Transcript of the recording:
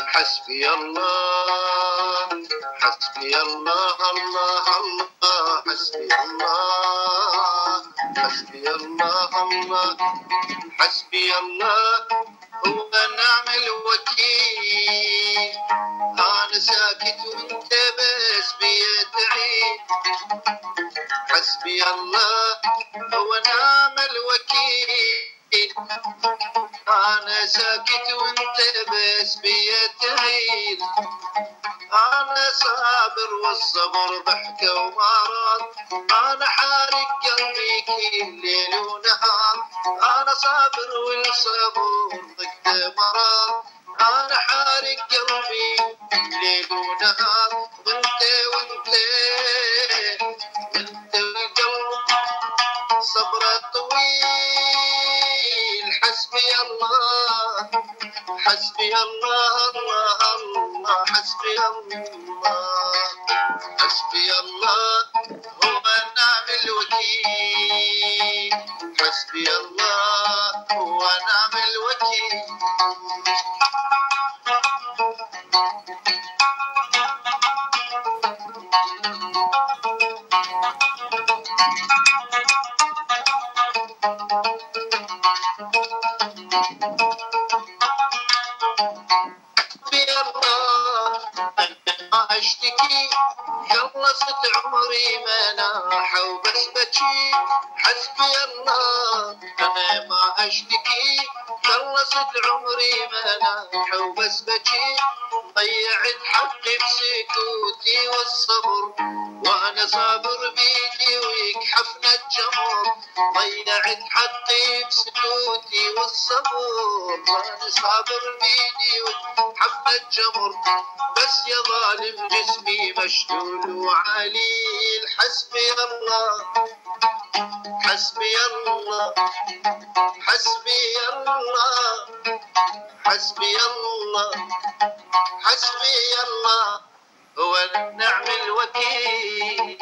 حسبي الله حسبي الله الله الله حسبي الله حسبي الله الله حسبي الله هو نعم الوكيل. أنا ساكت وانت بس بيدعي. حسبي الله هو نعم الوكيل. أنا ساكت وانت بس بيدعي. أنا صابر والصبر ضحكة ومرض. أنا حارق قلبي كل ليل ونهار. أنا صابر والصبر ضحكة مرض. أنا حارق قلبي ليل ونهار. وانت والقلب صبره طويل. حسبي الله حسبي الله الله الله حسبي الله حسبي الله هو نعم الوكيل. حسبي الله هو نعم الوكيل. اشتكي خلصت عمري مناح وبس بكي. حسبي الله انا ما اشتكي خلصت عمري مناح وبس بكي. ضيعت حقي بسكوتي والصبر وانا صابر بيدي ويكحفنا الجمر. ضيعت حقي بسكوتي والصبر وانا صابر بيدي ويكحفنا الجمر. بس يا ظالم جسمي مشلول وعليل. حسبي الله حسبي الله حسبي الله حسبي الله حسبي الله هو النعم الوكيل.